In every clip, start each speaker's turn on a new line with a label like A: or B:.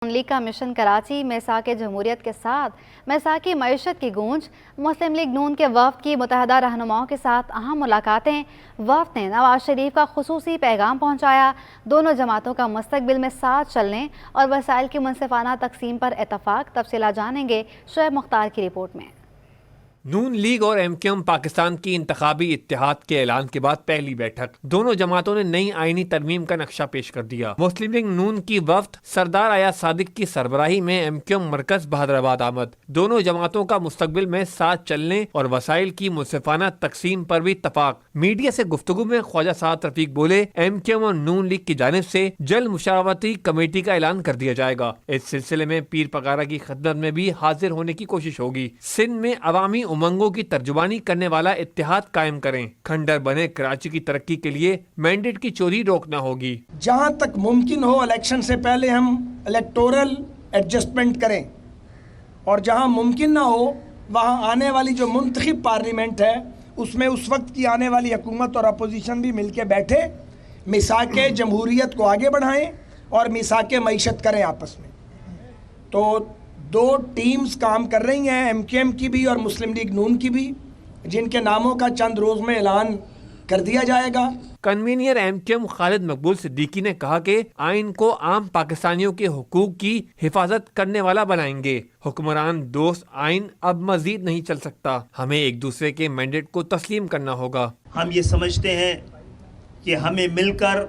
A: نون league کا mission Karachi میثاق جمہوریت کے ساتھ میثاق معیشت کی گونج، مسلم لیگ نون کے وفد کی متحدہ رہنماؤں کے ساتھ اہم ملاقاتیں۔ وفد نے نواز شریف کا خصوصی پیغام پہنچایا۔ دونوں جماعتوں کا مستقبل میں ساتھ چلنے اور وسائل کی منصفانہ تقسیم پر اتفاق۔ تفصیلات جانیں گے شعیب مختار کی رپورٹ میں۔
B: نون لیگ اور ایم کیو ایم پاکستان کی انتخابی اتحاد کے اعلان کے بعد پہلی بیٹھک۔ دونوں جماعتوں نے نئی آئینی ترمیم کا نقشہ پیش کر دیا۔ مسلم لیگ نون کی وفد سردار ایاز صادق کی سربراہی میں ایم کیو ایم مرکز بہادرآباد آمد۔ دونوں جماعتوں کا مستقبل میں ساتھ چلنے اور وسائل کی منصفانہ تقسیم پر بھی اتفاق۔ میڈیا سے گفتگو میں خواجہ سعد رفیق بولے، ایم کیو ایم اور نون لیگ کی جانب سے جلد مشاورتی کمیٹی کا اعلان کر دیا جائے گا۔ اس سلسلے میں پیر پگارا کی خدمت میں بھی حاضر ہونے کی کوشش ہوگی۔ سندھ میں عوامی امنگوں کی ترجمانی کرنے والا اتحاد قائم کریں۔ کھنڈر بنے کراچی کی ترقی کے لیے مینڈیٹ کی چوری روکنا ہوگی۔
C: جہاں تک ممکن ہو الیکشن سے پہلے ہم الیکٹورل ایڈجسٹمنٹ کریں، اور جہاں ممکن نہ ہو وہاں آنے والی جو منتخب پارلیمنٹ ہے اس میں اس وقت کی آنے والی حکومت اور اپوزیشن بھی مل کے بیٹھے میثاق جمہوریت کو آگے بڑھائیں اور میثاق معیشت کریں آپس میں۔ تو دو ٹیمز کام کر رہی ہیں، ایم کیو ایم کی بھی اور مسلم لیگ نون کی بھی، جن کے ناموں کا چند روز میں اعلان کر دیا جائے گا۔
B: کنوینئر ایم کیو ایم خالد مقبول صدیقی نے کہا کہ آئین کو عام پاکستانیوں کے حقوق کی حفاظت کرنے والا بنائیں گے۔ حکمران دوست آئین اب مزید نہیں چل سکتا، ہمیں ایک دوسرے کے مینڈیٹ کو تسلیم کرنا ہوگا۔
D: ہم یہ سمجھتے ہیں کہ ہمیں مل کر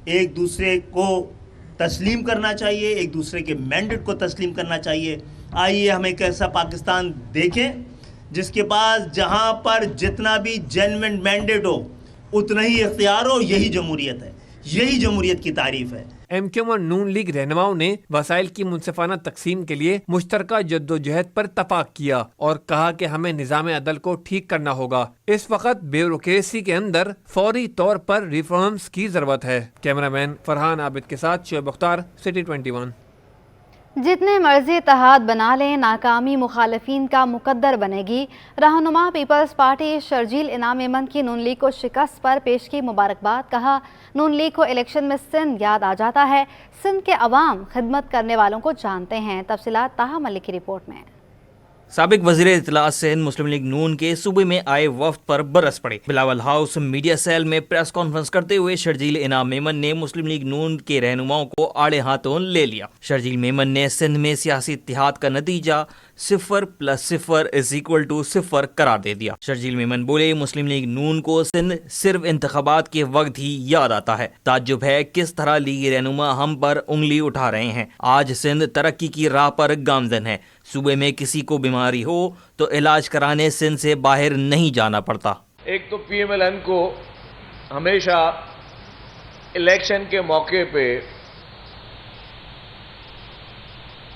D: ایک دوسرے کو تسلیم کرنا چاہیے، ایک دوسرے کے مینڈیٹ کو تسلیم کرنا چاہیے۔ آئیے ہم ایک ایسا پاکستان دیکھیں جس کے پاس جہاں پر جتنا بھی جینوین مینڈیٹ ہو اتنا ہی اختیار ہو۔ یہی جمہوریت ہے، یہی جمہوریت کی تعریف ہے۔
B: ایم کیو ایم اور نون لیگ رہنماؤں نے وسائل کی منصفانہ تقسیم کے لیے مشترکہ جدوجہد پر اتفاق کیا اور کہا کہ ہمیں نظام عدل کو ٹھیک کرنا ہوگا۔ اس وقت بیوروکریسی کے اندر فوری طور پر ریفارمز کی ضرورت ہے۔ کیمرہ مین فرحان عابد کے ساتھ شعیب مختار، سٹی 21۔
A: جتنے مرضی اتحاد بنا لیں، ناکامی مخالفین کا مقدر بنے گی۔ رہنما پیپلز پارٹی شرجیل انعام ایمن کی نون لیگ کو شکست پر پیش کی مبارکباد۔ کہا، نون لیگ کو الیکشن میں سندھ یاد آ جاتا ہے۔ سندھ کے عوام خدمت کرنے والوں کو جانتے ہیں۔ تفصیلات طاہا ملک کی رپورٹ میں۔
E: سابق وزیر اطلاعات سندھ مسلم لیگ نون کے صوبے میں آئے وفد پر برس پڑے۔ بلاول ہاؤس میڈیا سیل میں پریس کانفرنس کرتے ہوئے شرجیل انعام میمن نے مسلم لیگ نون کے رہنماؤں کو آڑے ہاتھوں لے لیا۔ شرجیل میمن نے سندھ میں سیاسی اتحاد کا نتیجہ 0+0=0 قرار دے دیا۔ شرجیل میمن بولے، مسلم لیگ نون کو سندھ صرف انتخابات کے وقت ہی یاد آتا ہے۔ تعجب ہے کس طرح لیگی رہنما ہم پر انگلی اٹھا رہے ہیں۔ آج سندھ ترقی کی راہ پر گامزن ہے۔ صوبے میں کسی کو بیماری ہو تو علاج کرانے سندھ سے باہر نہیں جانا پڑتا۔
F: ایک تو پی ایم ایل این کو ہمیشہ الیکشن کے موقع پہ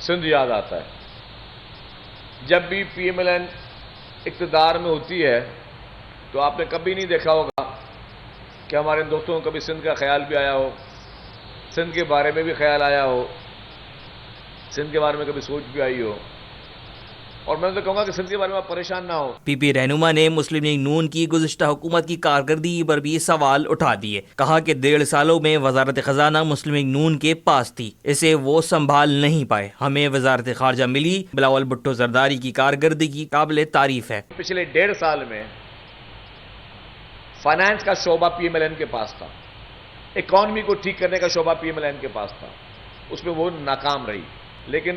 F: سندھ یاد آتا ہے۔ جب بھی پی ایم ایل این اقتدار میں ہوتی ہے تو آپ نے کبھی نہیں دیکھا ہوگا کہ ہمارے دوستوں کو کبھی سندھ کا خیال بھی آیا ہو، سندھ کے بارے میں بھی خیال آیا ہو، سندھ کے بارے میں کبھی سوچ بھی آئی ہو۔ اور میں تو کہوں گا کہ سندھ کے بارے میں آپ پریشان نہ ہو۔
E: پی پی رہنما نے مسلم لیگ نون کی گزشتہ حکومت کی کارکردگی پر بھی سوال اٹھا دیے۔ کہا کہ 1.5 سالوں میں وزارت خزانہ مسلم لیگ نون کے پاس تھی، اسے وہ سنبھال نہیں پائے۔ ہمیں وزارت خارجہ ملی، بلاول بھٹو زرداری کی کارکردگی قابل تعریف ہے۔
F: پچھلے 1.5 سال میں فائنانس کا شعبہ پی ایم ایل این کے پاس تھا، اکانومی کو ٹھیک کرنے کا شعبہ پی ایم ایل این کے پاس تھا، اس میں وہ ناکام رہی۔ لیکن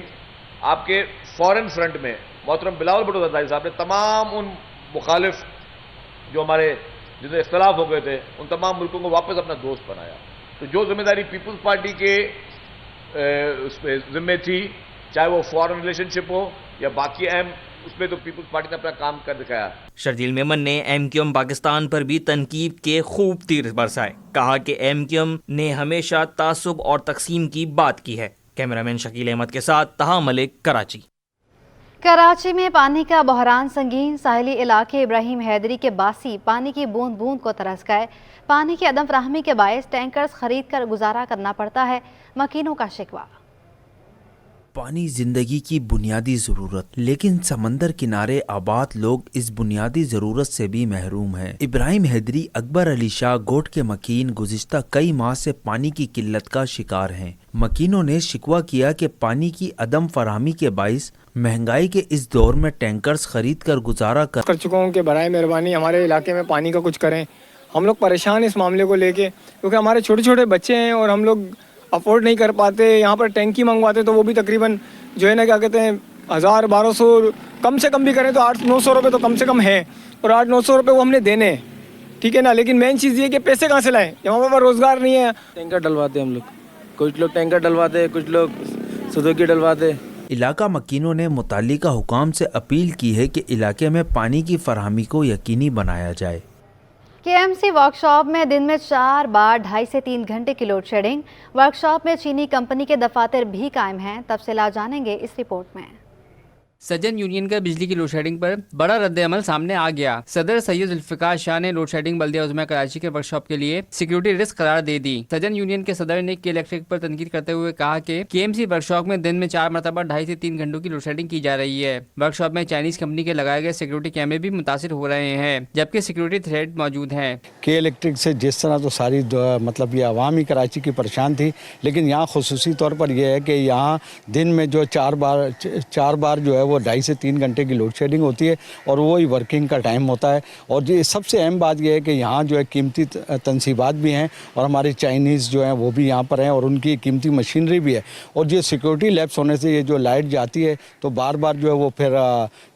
F: آپ کے فورن فرنٹ میں محترم بلاول بھٹو زرداری صاحب نے تمام ان مخالف جو ہمارے جن سے اختلاف ہو گئے تھے ان تمام ملکوں کو واپس اپنا دوست بنایا۔ تو جو ذمہ داری پیپلز پارٹی کے اس پہ ذمہ تھی، چاہے وہ فورن ریلیشن شپ ہو یا باقی اہم، اس میں تو پیپلز پارٹی نے اپنا کام کر دکھایا۔
E: شرجیل میمن نے ایم کیو ایم پاکستان پر بھی تنقید کے خوب تیر برسائے۔ کہا کہ ایم کیو ایم نے ہمیشہ تعصب اور تقسیم کی بات کی ہے۔ کیمرہ مین شکیل احمد کے ساتھ طاہا ملک، کراچی۔
A: کراچی میں پانی کا بحران سنگین۔ ساحلی علاقے ابراہیم حیدری کے باسی پانی کی بوند بوند کو ترس گئے۔ پانی کی عدم فراہمی کے باعث ٹینکرز خرید کر گزارا کرنا پڑتا ہے۔ مکینوں کا شکوہ۔
G: پانی زندگی کی بنیادی ضرورت، لیکن سمندر کنارے آباد لوگ اس بنیادی ضرورت سے بھی محروم ہیں۔ ابراہیم حیدری اکبر علی شاہ گوٹ کے مکین گزشتہ کئی ماہ سے پانی کی قلت کا شکار ہیں۔ مکینوں نے شکوہ کیا کہ پانی کی عدم فراہمی کے باعث مہنگائی کے اس دور میں ٹینکرز خرید کر گزارا کر
H: چکا ہوں کہ برائے مہربانی ہمارے علاقے میں پانی کا کچھ کریں۔ ہم لوگ پریشان اس معاملے کو لے کے، کیونکہ ہمارے چھوٹے چھوٹے بچے ہیں اور ہم لوگ افورڈ نہیں کر پاتے۔ یہاں پر ٹینکی منگواتے تو وہ بھی تقریباً جو ہے نا کیا کہتے ہیں 1000-1200 کم سے کم بھی کریں تو 800-900 روپے تو کم سے کم ہیں، اور 800-900 روپے وہ ہم نے دینے ہیں، ٹھیک ہے نا۔ لیکن مین چیز یہ کہ پیسے کہاں سے لائیں، یہاں پر روزگار نہیں ہے۔
I: ٹینکر ڈلواتے ہم لوگ، کچھ لوگ ٹینکر ڈلواتے، کچھ لوگ سوزوکی ڈلواتے۔
G: علاقہ مکینوں نے متعلقہ حکام سے اپیل کی ہے کہ علاقے میں پانی کی فراہمی کو یقینی بنایا جائے۔
A: KMC ورکشاپ میں دن میں 4 بار 2.5 سے 3 گھنٹے کی لوڈ شیڈنگ۔ ورکشاپ میں چینی کمپنی کے دفاتر بھی قائم ہیں، تفصیلات جانیں گے اس رپورٹ میں۔
J: سجن یونین کا بجلی کی لوڈ شیڈنگ پر بڑا رد عمل سامنے آ گیا۔ صدر سید ذوالفقار شاہ نے لوڈ شیڈنگ بلدیہ عظمیٰ کراچی کے ورکشاپ کے لیے سیکیورٹی رسک قرار دے دی۔ سجن یونین کے صدر نے کے الیکٹرک پر تنقید کرتے ہوئے کہا کہ KMC ورکشاپ میں دن میں 4 مرتبہ 2.5 سے 3 گھنٹوں کی لوڈ شیڈنگ کی جا رہی ہے۔ ورکشاپ میں چائنیز کمپنی کے لگائے گئے سیکیورٹی کیمرے بھی متاثر ہو رہے ہیں، جبکہ سیکیورٹی تھریٹ موجود ہیں۔
K: کے الیکٹرک سے جس طرح تو ساری مطلب یہ عوام ہی کراچی کی پریشان تھی، لیکن یہاں خصوصی طور پر یہ ہے کہ یہاں دن میں جو 4 بار جو ہے وہ 2.5 سے 3 گھنٹے کی لوڈ شیڈنگ ہوتی ہے، اور وہی ورکنگ کا ٹائم ہوتا ہے۔ اور یہ سب سے اہم بات یہ ہے کہ یہاں جو ہے قیمتی تنصیبات بھی ہیں، اور ہمارے چائنیز جو ہیں وہ بھی یہاں پر ہیں، اور ان کی قیمتی مشینری بھی ہے۔ اور یہ سیکورٹی لیپس ہونے سے یہ جو لائٹ جاتی ہے تو بار بار جو ہے وہ پھر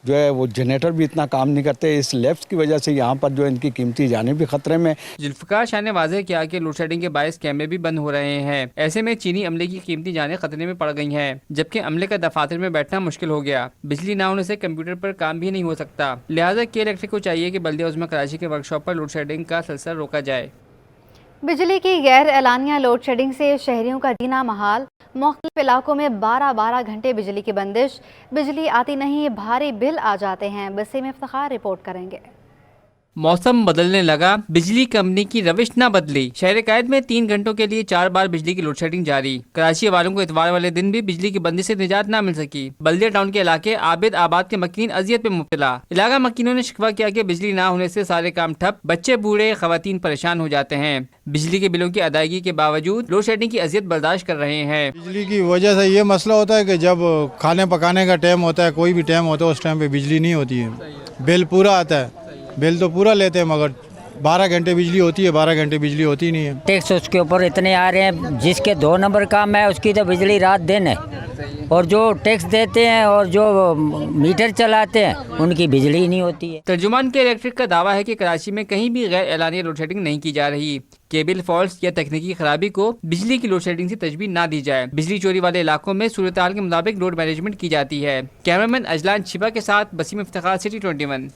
K: جو ہے وہ جنریٹر بھی اتنا کام نہیں کرتے۔ اس لیپس کی وجہ سے یہاں پر جو ان کی قیمتی جانیں بھی خطرے میں۔
J: ذوالفقار شاہ نے واضح کیا کہ لوڈ شیڈنگ کے باعث کیمرے بھی بند ہو رہے ہیں، ایسے میں چینی عملے کی قیمتی جانیں خطرے میں پڑ گئی ہیں، جبکہ عملے کا دفاتر میں بیٹھنا مشکل ہو گیا۔ بجلی نہ ہونے سے کمپیوٹر پر کام بھی نہیں ہو سکتا، لہٰذا کے الیکٹرک کو چاہیے کہ بلدیہ عظمیٰ کراچی کے ورکشاپ پر لوڈ شیڈنگ کا سلسلہ روکا جائے۔
A: بجلی کی غیر اعلانیہ لوڈ شیڈنگ سے شہریوں کا جینا محال۔ مختلف علاقوں میں 12 گھنٹے بجلی کی بندش، بجلی آتی نہیں، بھاری بل آ جاتے ہیں۔ بسیم افتخار رپورٹ کریں گے۔
J: موسم بدلنے لگا، بجلی کمپنی کی روش نہ بدلی۔ شہر قائد میں 3 گھنٹوں کے لیے 4 بار بجلی کی لوڈ شیڈنگ جاری۔ کراچی والوں کو اتوار والے دن بھی بجلی کی بندش سے نجات نہ مل سکی۔ بلدیہ ٹاؤن کے علاقے عابد آباد کے مکین اذیت پہ مبتلا۔ علاقہ مکینوں نے شکوہ کیا کہ بجلی نہ ہونے سے سارے کام ٹھپ، بچے بوڑھے خواتین پریشان ہو جاتے ہیں۔ بجلی کے بلوں کی ادائیگی کے باوجود لوڈ شیڈنگ کی اذیت برداشت کر رہے ہیں۔
L: بجلی کی وجہ سے یہ مسئلہ ہوتا ہے کہ جب کھانے پکانے کا ٹائم ہوتا ہے، کوئی بھی ٹائم ہوتا ہے، اس ٹائم پہ بجلی نہیں ہوتی ہے، بل پورا آتا ہے، بل تو پورا لیتے ہیں، مگر 12 گھنٹے بجلی ہوتی ہے، 12 گھنٹے بجلی ہوتی نہیں ہے۔
M: ٹیکس اس کے اوپر اتنے آ رہے ہیں، جس کے 2 نمبر کام ہے اس کی تو بجلی رات دن ہے، اور جو ٹیکس دیتے ہیں اور جو میٹر چلاتے ہیں ان کی بجلی نہیں ہوتی ہے۔
J: ترجمان کے الیکٹرک کا دعویٰ ہے کہ کراچی میں کہیں بھی غیر اعلانیہ لوڈ شیڈنگ نہیں کی جا رہی۔ کیبل فالٹس یا تکنیکی خرابی کو بجلی کی لوڈ شیڈنگ سے تشبیہ نہ دی جائے۔ بجلی چوری والے علاقوں میں صورتحال کے مطابق لوڈ مینجمنٹ کی جاتی ہے۔ کیمرامین اجلان چھبا کے ساتھ بسیم افتخار، سٹی 21۔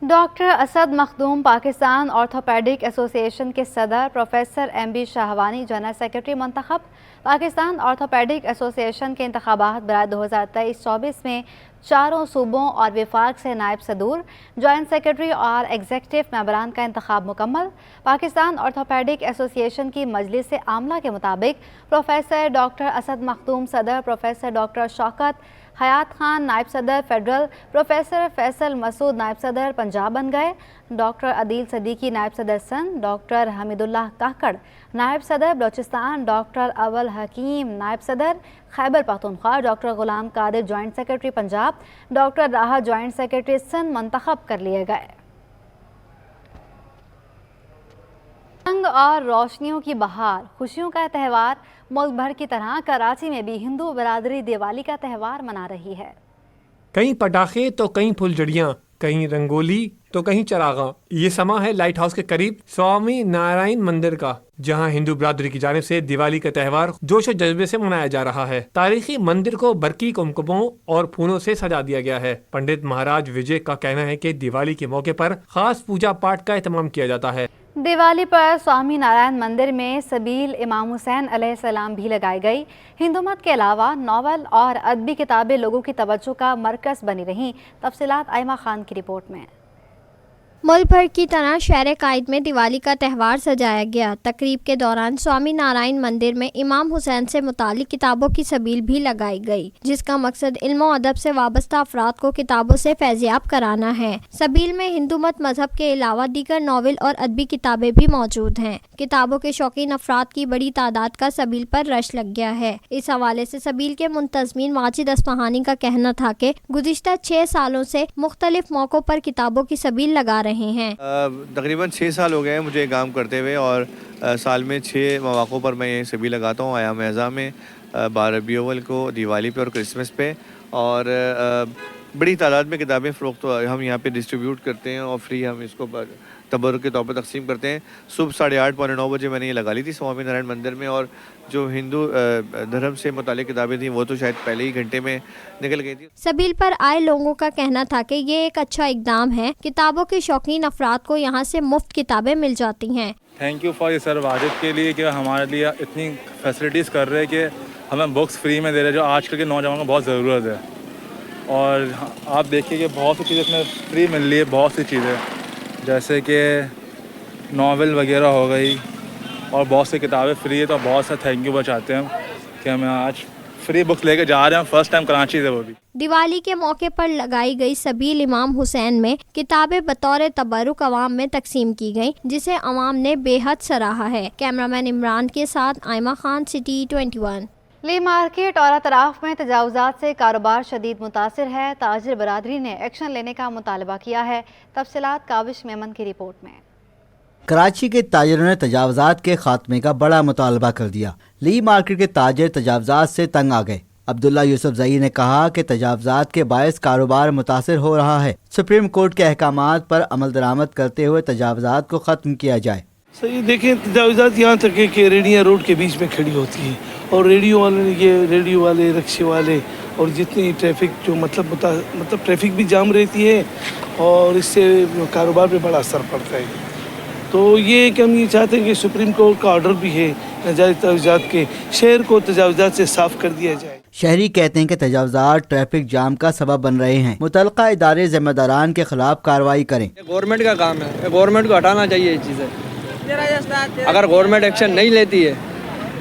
A: ڈاکٹر اسد مخدوم پاکستان آرتھوپیڈک ایسوسی ایشن کے صدر professor MB Shahwani general secretary منتخب۔ پاکستان آرتھوپیڈک ایسوسی ایشن کے انتخابات برائے 2023-24 میں 4 صوبوں اور وفاق سے نائب صدور، جوائنٹ سیکرٹری اور ایگزیکٹو ممبران کا انتخاب مکمل۔ پاکستان آرتھوپیڈک ایسوسی ایشن کی مجلس عاملہ کے مطابق پروفیسر ڈاکٹر اسد مخدوم صدر، پروفیسر ڈاکٹر شوکت حیات خان نائب صدر فیڈرل، پروفیسر فیصل مسعود نائب صدر پنجاب بن گئے۔ ڈاکٹر عدیل صدیقی نائب صدر سندھ، ڈاکٹر حمید اللہ کاکڑ نائب صدر بلوچستان، ڈاکٹر اول حکیم نائب صدر Khyber Pakhtunkhwa, doctor Ghulam Qadir joint secretary Punjab, doctor راحت جوائنٹ سیکرٹری سندھ منتخب کر لیے گئے۔ رنگ اور روشنیوں کی بہار، خوشیوں کا تہوار، ملک بھر کی طرح کراچی میں بھی ہندو برادری دیوالی کا تہوار منا رہی ہے۔
B: کہیں پٹاخے تو کہیں پھلجھڑیاں، کہیں رنگولی تو کہیں چراغاں۔ یہ سما ہے لائٹ ہاؤس کے قریب سوامی نارائن مندر کا، جہاں ہندو برادری کی جانب سے دیوالی کا تہوار جوش و جذبے سے منایا جا رہا ہے۔ تاریخی مندر کو برقی کمکموں اور پھولوں سے سجا دیا گیا ہے۔ پنڈت مہاراج وجے کا کہنا ہے کہ دیوالی کے موقع پر خاص پوجا پاٹ کا اہتمام کیا جاتا ہے۔
A: دیوالی پر سوامی نارائن مندر میں سبیل امام حسین علیہ السلام بھی لگائی گئی۔ ہندو مت کے علاوہ ناول اور ادبی کتابیں لوگوں کی توجہ کا مرکز بنی رہیں۔ تفصیلات آئمہ خان کی رپورٹ میں۔
N: ملک بھر کی طرح شہر قائد میں دیوالی کا تہوار سجایا گیا۔ تقریب کے دوران سوامی نارائن مندر میں امام حسین سے متعلق کتابوں کی سبیل بھی لگائی گئی، جس کا مقصد علم و ادب سے وابستہ افراد کو کتابوں سے فیضیاب کرانا ہے۔ سبیل میں ہندو مت مذہب کے علاوہ دیگر ناول اور ادبی کتابیں بھی موجود ہیں۔ کتابوں کے شوقین افراد کی بڑی تعداد کا سبیل پر رش لگ گیا ہے۔ اس حوالے سے سبیل کے منتظمین ماجد اصفہانی کا کہنا تھا کہ گزشتہ 6 سالوں سے مختلف موقعوں پر کتابوں کی سبیل لگا رہے ہیں۔
O: تقریباً 6 سال ہو گئے ہیں مجھے کام کرتے ہوئے، اور سال میں 6 مواقعوں پر میں یہ سبھی لگاتا ہوں، ایام اعزاء میں، 12 ربیع الاول کو، دیوالی پہ اور کرسمس پہ، اور بڑی تعداد میں کتابیں فروخت ہم یہاں پہ ڈسٹریبیوٹ کرتے ہیں اور فری ہم اس کو تبرک کے طور پر تقسیم کرتے ہیں۔ صبح 8:30 پونے 9 بجے میں نے یہ لگا لی تھی سوامی نارائن مندر میں، اور جو ہندو دھرم سے متعلق کتابیں تھیں وہ تو شاید پہلے ہی گھنٹے میں نکل گئی تھی۔
N: سبیل پر آئے لوگوں کا کہنا تھا کہ یہ ایک اچھا اقدام ہے، کتابوں کے شوقین افراد کو یہاں سے مفت کتابیں مل جاتی ہیں۔
P: تھینک یو فار یہ سر واجد کے لیے کہ ہمارے لیے اتنی فیسلٹیز کر رہے ہیں کہ ہمیں بکس فری میں دے رہے ہیں، جو آج کل کے نوجوانوں کو بہت ضرورت ہے۔ اور آپ دیکھیے کہ بہت سی چیزیں اس میں فری مل رہی ہے، بہت سی چیزیں جیسے کہ ناول وغیرہ ہو گئی، اور بہت سی کتابیں فری ہے، تو بہت سا تھینک یو چاہتے ہیں کہ ہمیں آج فری بکس لے کے جا رہے ہیں، فرسٹ ٹائم کراچی سے وہ بھی۔
N: دیوالی کے موقع پر لگائی گئی سبیل امام حسین میں کتابیں بطور تبرک عوام میں تقسیم کی گئیں، جسے عوام نے بے حد سراہا ہے۔ کیمرامین عمران کے ساتھ آئمہ خان، سٹی 21۔
A: لی مارکیٹ اور اطراف میں تجاوزات سے کاروبار شدید متاثر ہے۔ تاجر برادری نے ایکشن لینے کا مطالبہ کیا ہے۔ تفصیلات کاوش میمن کی رپورٹ میں۔
Q: کراچی کے تاجروں نے تجاوزات کے خاتمے کا بڑا مطالبہ کر دیا۔ لی مارکیٹ کے تاجر تجاوزات سے تنگ آ گئے۔ عبداللہ یوسف زئی نے کہا کہ تجاوزات کے باعث کاروبار متاثر ہو رہا ہے۔ سپریم کورٹ کے احکامات پر عمل درآمد کرتے ہوئے تجاوزات کو ختم کیا جائے۔
R: صحیح دیکھیں، تجاوزات یہاں تک ہے کہ ریڑیاں روڈ کے بیچ میں کھڑی ہوتی ہیں، اور ریڈیو والے رکشے والے اور جتنی ٹریفک جو مطلب ٹریفک بھی جام رہتی ہے، اور اس سے کاروبار پہ بڑا اثر پڑتا ہے۔ تو یہ کہ ہم یہ چاہتے ہیں کہ سپریم کورٹ کا آرڈر بھی ہے ناجائز تجاوزات کے، شہر کو تجاوزات سے صاف کر دیا جائے۔
Q: شہری کہتے ہیں کہ تجاوزات ٹریفک جام کا سبب بن رہے ہیں۔ متعلقہ ادارے ذمہ داران کے خلاف کارروائی کریں۔
H: گورنمنٹ کا کام ہے، گورنمنٹ کو ہٹانا چاہیے یہ چیزیں۔ اگر گورنمنٹ ایکشن نہیں لیتی ہے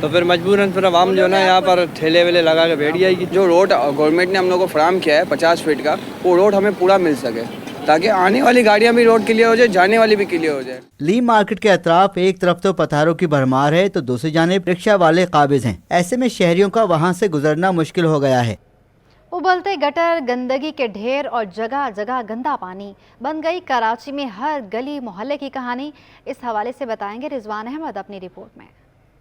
H: تو پھر مجبوراً پھر عوام جو ہے نا یہاں پر ٹھیلے ویلے لگا کے بیٹھ جائے گی۔ جو روڈ گورنمنٹ نے ہم لوگ کو فراہم کیا ہے 50 فٹ کا، وہ روڈ ہمیں پورا مل سکے، تاکہ آنے والی گاڑیاں بھی روڈ کلیئر ہو جائے، جانے والی بھی کلیئر ہو جائے۔
Q: لی مارکیٹ کے اطراف ایک طرف تو پتھروں کی بھرمار ہے، تو دوسری جانب رکشہ والے قابض ہیں۔ ایسے میں شہریوں کا وہاں سے گزرنا مشکل ہو گیا ہے۔
A: ابلتے گٹر، گندگی کے ڈھیر اور جگہ جگہ گندا پانی، بن گئی کراچی میں ہر گلی محلے کی کہانی۔ اس حوالے سے بتائیں گے رضوان احمد اپنی رپورٹ میں۔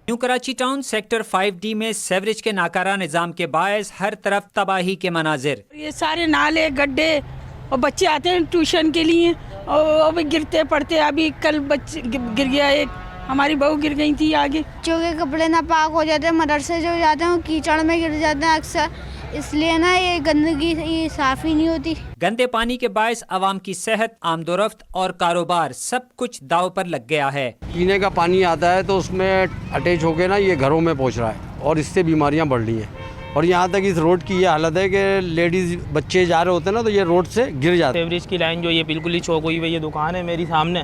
S: New Karachi town sector 5D میں سیوریج کے ناکارہ نظام کے باعث ہر طرف تباہی کے مناظر۔
T: یہ سارے نالے گڈھے، اور بچے آتے ہیں ٹیوشن کے لیے اور گرتے پڑتے، ابھی کل بچے گر گیا، ایک ہماری بہو گر گئی تھی آگے۔
U: بچوں کے کپڑے ناپاک ہو جاتے ہیں، مدرسے جو جاتے ہیں وہ کیچڑ میں گر جاتے ہیں اکثر، اس لیے نا یہ گندگی صاف ہی نہیں ہوتی۔
S: گندے پانی کے باعث عوام کی صحت، آمد و رفت اور کاروبار سب کچھ داؤ پر لگ گیا ہے۔
V: پینے کا پانی آتا ہے تو اس میں اٹیچ ہو کے نا یہ گھروں میں پہنچ رہا ہے، اور اس سے بیماریاں بڑھ رہی ہیں، اور یہاں تک اس روڈ کی یہ حالت ہے کہ لیڈیز بچے جا رہے ہوتے ہیں نا تو یہ روڈ سے گر جاتے ہیں۔
W: سیوریج کی لائن جو یہ بالکل ہی چوک ہوئی ہوئی ہے، یہ دکان ہے میری سامنے،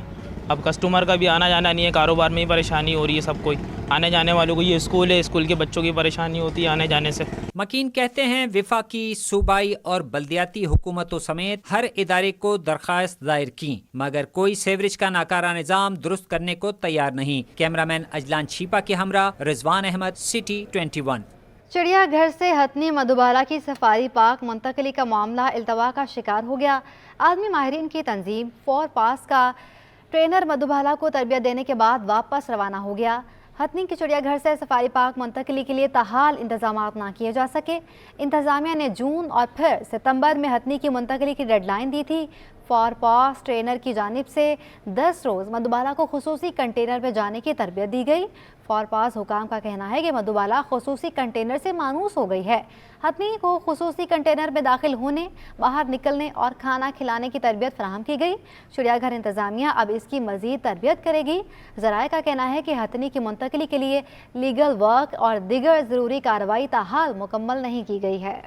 W: اب کسٹمر کا بھی آنا جانا نہیں ہے، کاروبار میں ہی پریشانی ہو رہی ہے سب کو، آنے جانے والوں کو۔ یہ اسکول ہے، اسکول کے بچوں کی پریشانی ہوتی ہے آنے جانے سے۔
S: مکین کہتے ہیں وفاقی، صوبائی اور بلدیاتی حکومتوں سمیت ہر ادارے کو درخواست دائر کی، مگر کوئی سیوریج کا ناکارہ نظام درست کرنے کو تیار نہیں۔ کیمرامین اجلان چھیپا کے ہمراہ رضوان احمد، سٹی 21۔
A: چڑیا گھر سے ہتھنی مدھوبالا کی سفاری پارک منتقلی کا معاملہ التوا کا شکار ہو گیا۔ عالمی ماہرین کی تنظیم فور پاس کا ٹرینر مدھوبالا کو تربیت دینے کے بعد واپس روانہ ہو گیا۔ ہتھنی کی چڑیا گھر سے سفاری پارک منتقلی کے لیے تاحال انتظامات نہ کیے جا سکے۔ انتظامیہ نے جون اور پھر ستمبر میں ہتھنی کی منتقلی کی ڈیڈ لائن دی تھی۔ فور پاس ٹرینر کی جانب سے 10 روز مدھوبالا کو خصوصی کنٹینر پہ جانے کی تربیت دی گئی۔ فور پاس حکام کا کہنا ہے کہ مدھوبالا خصوصی کنٹینر سے مانوس ہو گئی ہے۔ ہتھنی کو خصوصی کنٹینر میں داخل ہونے، باہر نکلنے اور کھانا کھلانے کی تربیت فراہم کی گئی۔ چڑیا گھر انتظامیہ اب اس کی مزید تربیت کرے گی۔ ذرائع کا کہنا ہے کہ ہتھنی کی منتقلی کے لیے لیگل ورک اور دیگر ضروری کارروائی تاحال مکمل نہیں کی گئی ہے۔